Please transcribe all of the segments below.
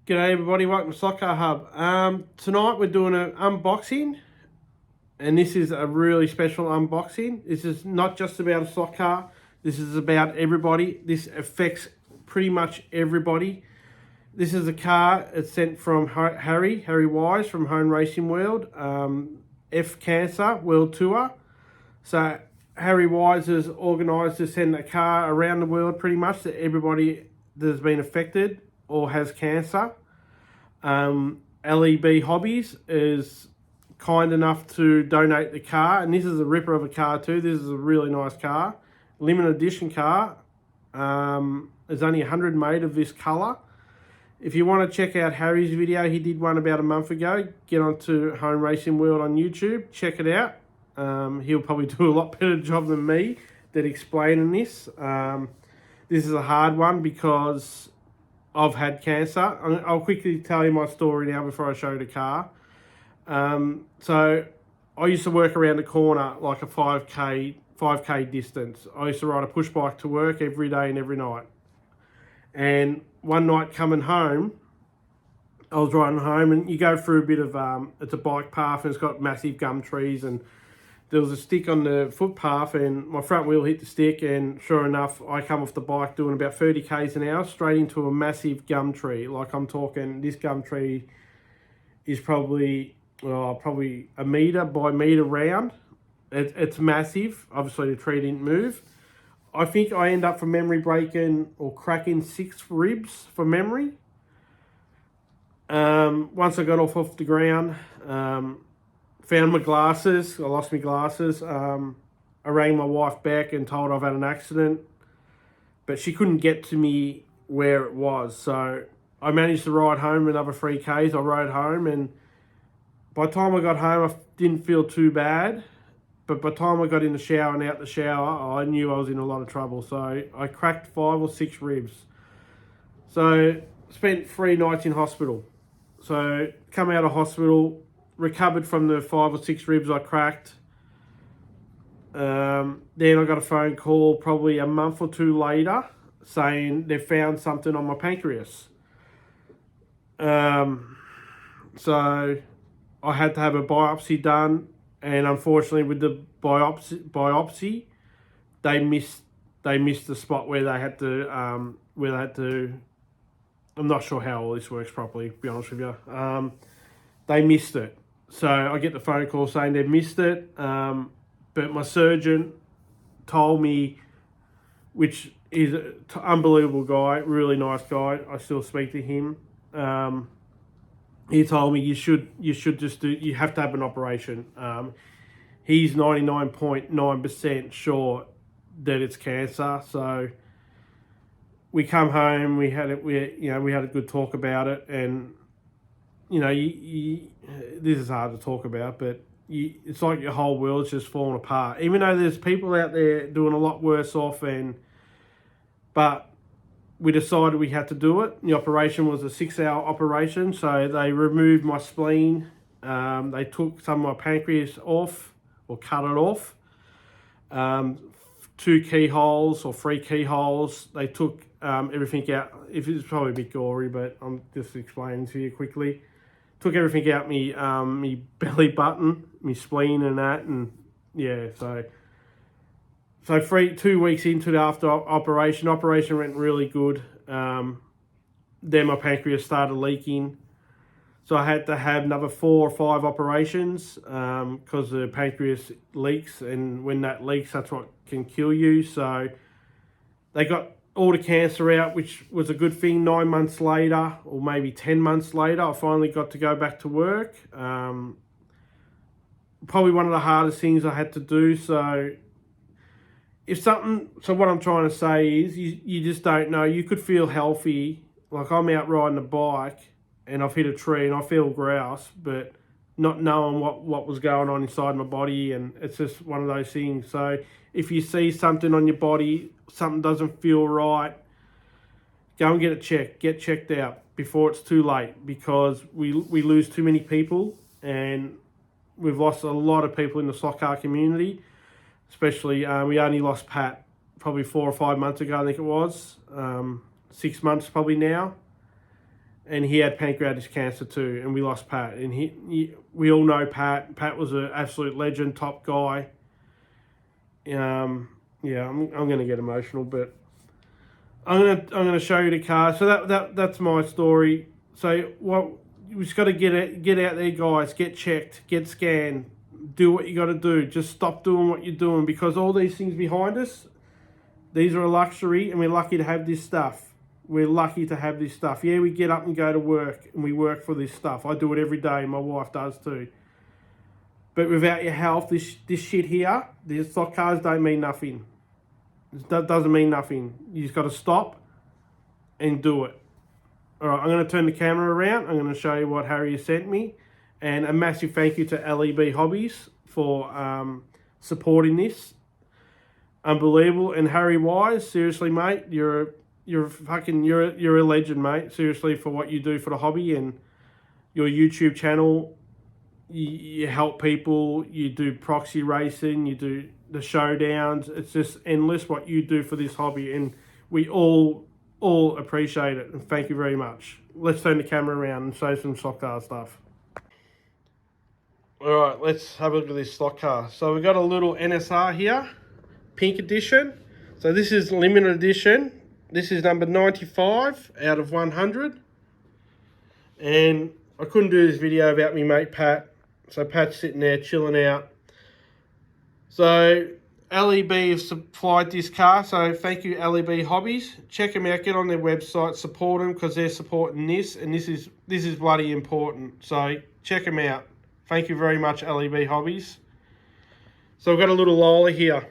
G'day everybody, welcome to Slot Car Hub. Tonight we're doing an unboxing, and this is a really special unboxing. This is not just about a slot car, this is about everybody. This affects pretty much everybody. This is a car, it's sent from Harry Wise from Hone Racing World, F Cancer World Tour. So Harry Wise has organised to send a car around the world pretty much to everybody that has been affected or has cancer. LEB Hobbies is kind enough to donate the car, and this is a ripper of a car too. This is a really nice car, limited edition car. There's only 100 made of this colour. If you want to check out Harry's video, he did one about a month ago. Get onto Hone Racing World on YouTube, check it out. He'll probably do a lot better job than me at explaining this. This is a hard one because I've had cancer. I'll quickly tell you my story now before I show you the car. So I used to work around the corner like a 5k distance. I used to ride a push bike to work every day and every night. And one night coming home, I was riding home, and you go through a bit of, it's a bike path and it's got massive gum trees, and there was a stick on the footpath and my front wheel hit the stick, and sure enough, I come off the bike doing about 30 k's an hour straight into a massive gum tree. Like, I'm talking, this gum tree is probably a metre by metre round. It's massive. Obviously the tree didn't move. I think I end up, from memory, breaking or cracking 6 ribs from memory. Once I got off the ground, found my glasses. I lost my glasses. I rang my wife back and told her I've had an accident, but she couldn't get to me where it was. So I managed to ride home another 3 k's. I rode home, and by the time I got home, I didn't feel too bad. But by the time I got in the shower and out the shower, I knew I was in a lot of trouble. So I cracked 5 or 6 ribs. So spent 3 nights in hospital. So come out of hospital, recovered from the 5 or 6 ribs I cracked. Then I got a phone call probably a month or 2 later saying they found something on my pancreas. So I had to have a biopsy done, and unfortunately with the biopsy, they missed the spot where they had to I'm not sure how all this works properly, to be honest with you. They missed it. So I get the phone call saying they missed it, but my surgeon told me, which is an unbelievable guy, really nice guy, I still speak to him. He told me you have to have an operation. He's 99.9% sure that it's cancer. So we come home, we had a good talk about it, and this is hard to talk about, but it's like your whole world's just falling apart. Even though there's people out there doing a lot worse off, but we decided we had to do it. The operation was a 6-hour operation, so they removed my spleen. They took some of my pancreas off, or cut it off. 2 keyholes or 3 keyholes. They took everything out. If it's probably a bit gory, but I'm just explaining to you quickly. Took everything out me belly button, me spleen and that, and yeah, so 2 weeks into the after operation went really good. Then my pancreas started leaking, so I had to have another 4 or 5 operations because the pancreas leaks, and when that leaks, that's what can kill you. So they got all the cancer out, which was a good thing. 9 months later, or maybe 10 months later, I finally got to go back to work. Probably one of the hardest things I had to do. So what I'm trying to say is you just don't know. You could feel healthy, like I'm out riding a bike and I've hit a tree and I feel grouse, but not knowing what was going on inside my body, and it's just one of those things. So if you see something on your body, something doesn't feel right, go and get checked out before it's too late, because we lose too many people, and we've lost a lot of people in the slot car community. Especially, we only lost Pat probably 4 or 5 months ago, I think it was. 6 months probably now. and he had pancreatic cancer too, and we lost Pat. And we all know Pat. Pat was an absolute legend, top guy. Yeah, I'm gonna get emotional, but I'm gonna show you the car. So that's my story. So what we just got to get out there, guys. Get checked, get scanned, do what you got to do. Just stop doing what you're doing, because all these things behind us, these are a luxury, and we're lucky to have this stuff. We're lucky to have this stuff. Yeah, we get up and go to work, and we work for this stuff. I do it every day. My wife does too. But without your health, this shit here, these stock cars don't mean nothing. That doesn't mean nothing. You just got to stop and do it. All right, I'm going to turn the camera around. I'm going to show you what Harry has sent me. And a massive thank you to LEB Hobbies for supporting this. Unbelievable. And Harry Wise, seriously, mate, you're a legend, mate. Seriously, for what you do for the hobby and your YouTube channel. You help people. You do proxy racing. You do the showdowns. It's just endless what you do for this hobby, and we all appreciate it. And thank you very much. Let's turn the camera around and show some stock car stuff. All right, let's have a look at this stock car. So we've got a little NSR here, pink edition. So this is limited edition. This is number 95 out of 100. And I couldn't do this video without me mate Pat. So Pat's sitting there chilling out. So LEB have supplied this car. So thank you, LEB Hobbies. Check them out. Get on their website. Support them, because they're supporting this. And this is bloody important. So check them out. Thank you very much, LEB Hobbies. So I've got a little Lola here.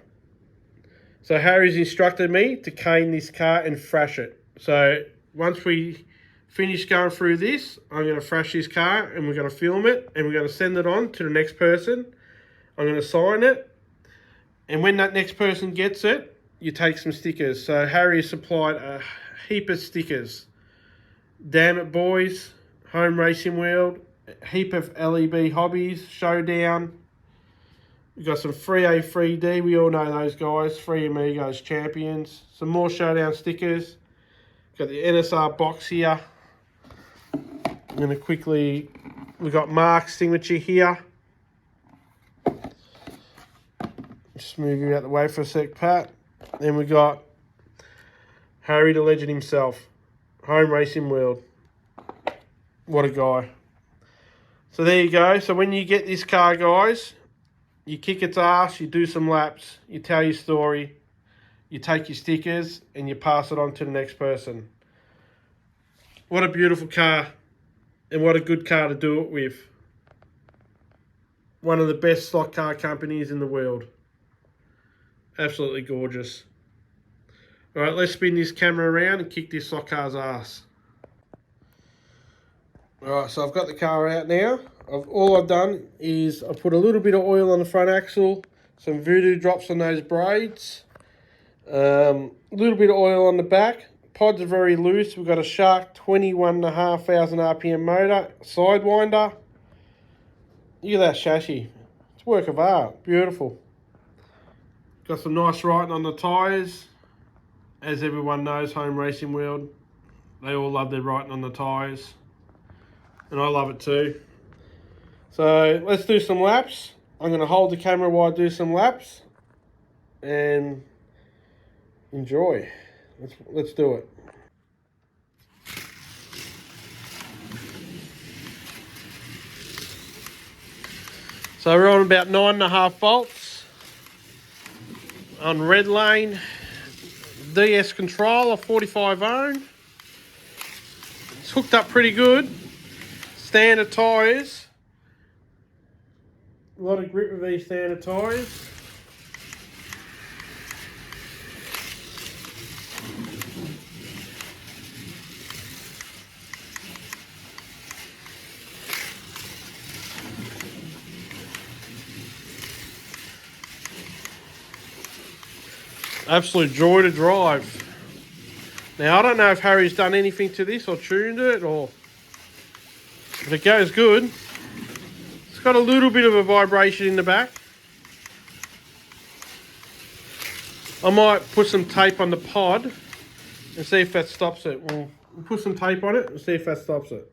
So Harry's instructed me to cane this car and thrash it. So once we finish going through this, I'm going to thrash this car, and we're going to film it, and we're going to send it on to the next person. I'm going to sign it. And when that next person gets it, you take some stickers. So Harry has supplied a heap of stickers. Damn It Boys, Home Racing World, a heap of LEB Hobbies, Showdown. We've got some 3A, 3D. We all know those guys. 3 Amigos champions. Some more Showdown stickers. Got the NSR box here. I'm going to quickly... We've got Mark's signature here. Just move you out the way for a sec, Pat. Then we got Harry the Legend himself. Home Racing World. What a guy. So there you go. So when you get this car, guys, you kick its ass, you do some laps, you tell your story, you take your stickers, and you pass it on to the next person. What a beautiful car. And what a good car to do it with. One of the best stock car companies in the world. Absolutely gorgeous. All right, let's spin this camera around and kick this stock car's ass. All right, so I've got the car out now. All I've done is I put a little bit of oil on the front axle, some Voodoo drops on those braids, a little bit of oil on the back. Pods are very loose. We've got a Shark 21,500 RPM motor, Sidewinder. Look at that chassis. It's a work of art. Beautiful. Got some nice writing on the tyres. As everyone knows, Home Racing World, they all love their writing on the tyres. And I love it too. So let's do some laps. I'm going to hold the camera while I do some laps. And enjoy. Let's do it. So we're on about 9.5 volts on red lane. DS controller, 45 ohm. It's hooked up pretty good. Standard tyres. A lot of grip with these standard tyres. Absolute joy to drive. Now I don't know if Harry's done anything to this or tuned it, or but it goes good. It's got a little bit of a vibration in the back. I might put some tape on the pod and see if that stops it. We'll We'll put some tape on it and see if that stops it.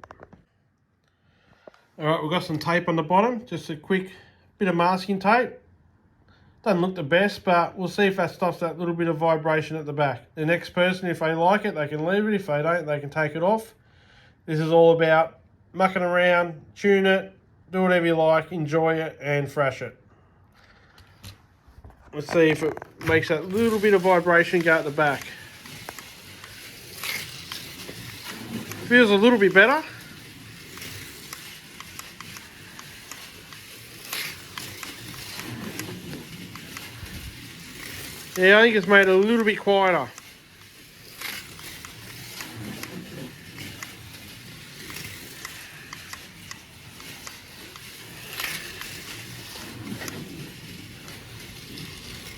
Alright, we've got some tape on the bottom, just a quick bit of masking tape. Doesn't look the best, but we'll see if that stops that little bit of vibration at the back. The next person, if they like it, they can leave it. If they don't, they can take it off. This is all about mucking around, tune it, do whatever you like, enjoy it and thrash it. Let's see if it makes that little bit of vibration go at the back. Feels a little bit better. Yeah, I think it's made it a little bit quieter.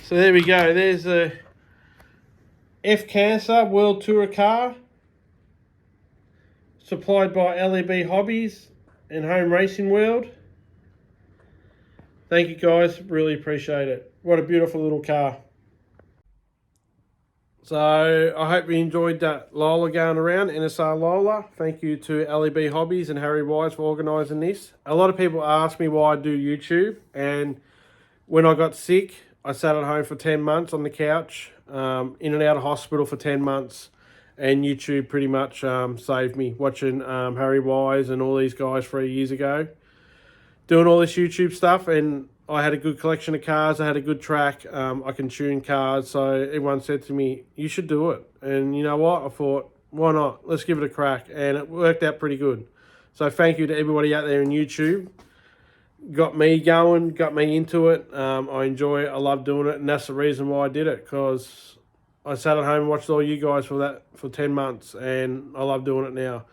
So there we go. There's the F Cancer World Tourer car, supplied by LEB Hobbies and Home Racing World. Thank you guys, really appreciate it. What a beautiful little car. So I hope you enjoyed that Lola going around, NSR Lola. Thank you to LEB Hobbies and Harry Wise for organising this. A lot of people ask me why I do YouTube, and when I got sick, I sat at home for 10 months on the couch, in and out of hospital for 10 months, and YouTube pretty much saved me, watching Harry Wise and all these guys 3 years ago, doing all this YouTube stuff, and I had a good collection of cars, I had a good track, I can tune cars, so everyone said to me, you should do it. And you know what, I thought, why not? Let's give it a crack, and it worked out pretty good. So thank you to everybody out there in YouTube. Got me going, got me into it. I enjoy it, I love doing it, and that's the reason why I did it, because I sat at home and watched all you guys for 10 months, and I love doing it now.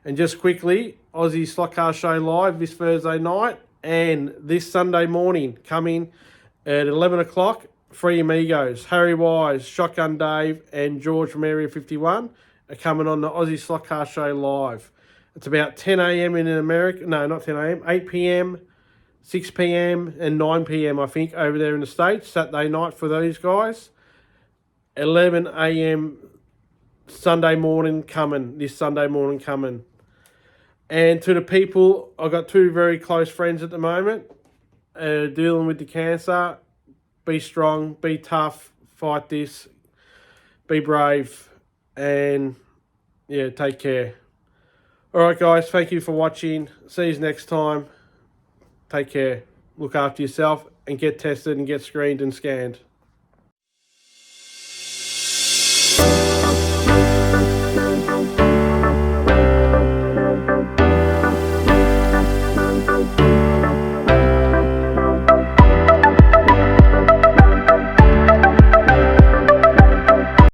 And just quickly, Aussie Slot Car Show live this Thursday night, and this Sunday morning, coming at 11 o'clock, Three Amigos, Harry Wise, Shotgun Dave, and George from Area 51 are coming on the Aussie Slot Car Show live. It's about 10 a.m. in America. No, not 10 a.m. 8 p.m., 6 p.m. and 9 p.m. I think over there in the States, Saturday night for those guys. 11 a.m. Sunday morning coming, this Sunday morning coming. And to the people, I've got two very close friends at the moment dealing with the cancer. Be strong, be tough, fight this, be brave, and yeah, take care. All right, guys, thank you for watching. See you next time. Take care. Look after yourself and get tested and get screened and scanned.